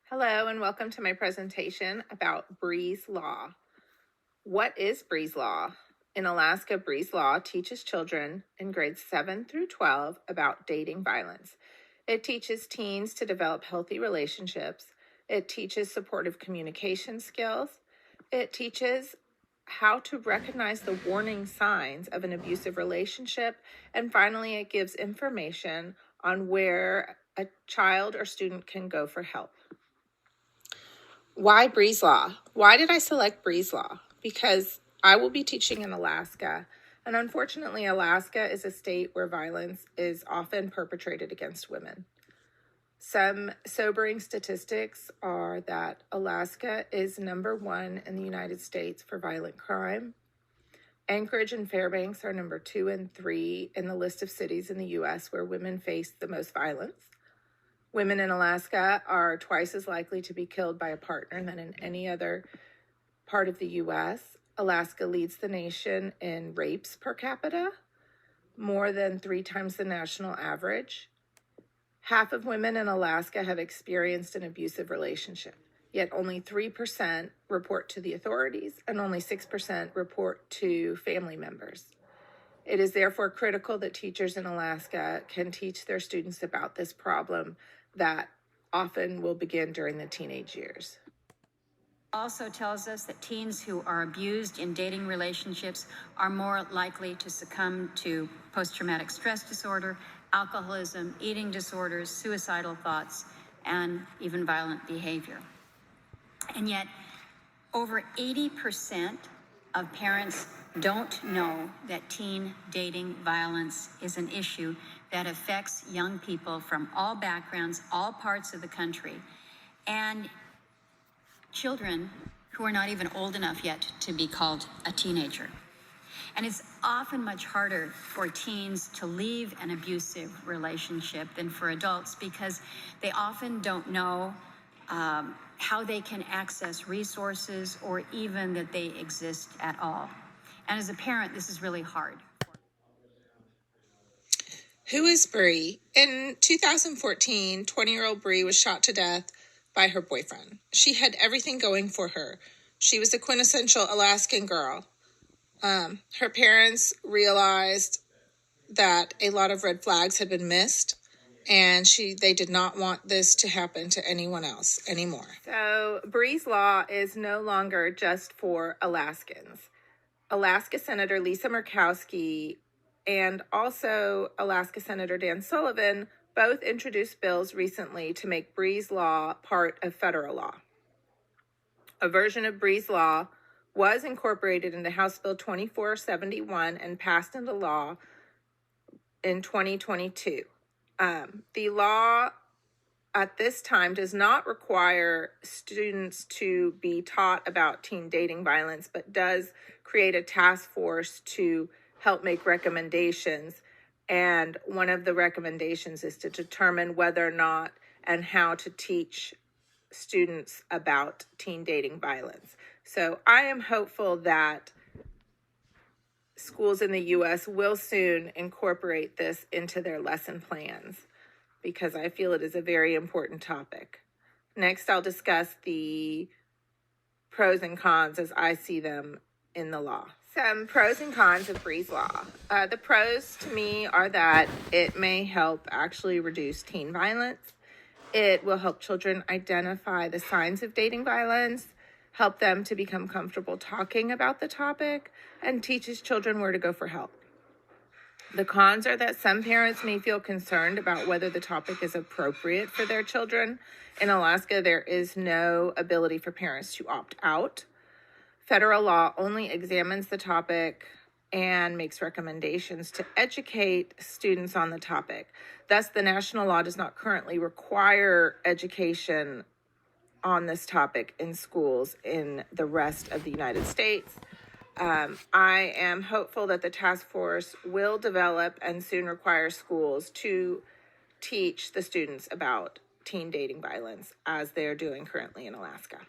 Hello and welcome to my presentation about Bree's Law. What is Bree's Law? In Alaska, Bree's Law teaches children in grades 7 through 12 about dating violence. It teaches teens to develop healthy relationships. It teaches supportive communication skills. It teaches how to recognize the warning signs of an abusive relationship. And finally, it gives information on where a child or student can go for help. Why Bree's Law? Why did I select Bree's Law? Because I will be teaching in Alaska, and unfortunately, Alaska is a state where violence is often perpetrated against women. Some sobering statistics are that Alaska is number 1 in the United States for violent crime. Anchorage and Fairbanks are number 2 and 3 in the list of cities in the U.S. where women face the most violence. Women in Alaska are twice as likely to be killed by a partner than in any other part of the U.S. Alaska leads the nation in rapes per capita, more than 3 times the national average. Half of women in Alaska have experienced an abusive relationship, yet only 3% report to the authorities and only 6% report to family members. It is therefore critical that teachers in Alaska can teach their students about this problem that often will begin during the teenage years. Also tells us that teens who are abused in dating relationships are more likely to succumb to post-traumatic stress disorder, alcoholism, eating disorders, suicidal thoughts, and even violent behavior. And yet, over 80% of parents don't know that teen dating violence is an issue that affects young people from all backgrounds, all parts of the country, and children who are not even old enough yet to be called a teenager. And it's often much harder for teens to leave an abusive relationship than for adults because they often don't know how they can access resources or even that they exist at all. And as a parent, this is really hard. Who is Bree? In 2014, 20-year-old Bree was shot to death by her boyfriend. She had everything going for her. She was a quintessential Alaskan girl. Her parents realized that a lot of red flags had been missed, and they did not want this to happen to anyone else anymore. So Bree's Law is no longer just for Alaskans. Alaska Senator Lisa Murkowski and also Alaska Senator Dan Sullivan both introduced bills recently to make Bree's Law part of federal law. A version of Bree's Law was incorporated into House Bill 2471 and passed into law in 2022. The law at this time does not require students to be taught about teen dating violence, but does create a task force to help make recommendations. And one of the recommendations is to determine whether or not and how to teach students about teen dating violence. So I am hopeful that schools in the U.S. will soon incorporate this into their lesson plans, because I feel it is a very important topic. Next, I'll discuss the pros and cons as I see them in the law. Some pros and cons of Bree's Law. The pros to me are that it may help actually reduce teen violence. It will help children identify the signs of dating violence, help them to become comfortable talking about the topic, and teaches children where to go for help. The cons are that some parents may feel concerned about whether the topic is appropriate for their children. In Alaska, there is no ability for parents to opt out. Federal law only examines the topic and makes recommendations to educate students on the topic. Thus, the national law does not currently require education on this topic in schools in the rest of the United States. I am hopeful that the task force will develop and soon require schools to teach the students about teen dating violence as they're doing currently in Alaska.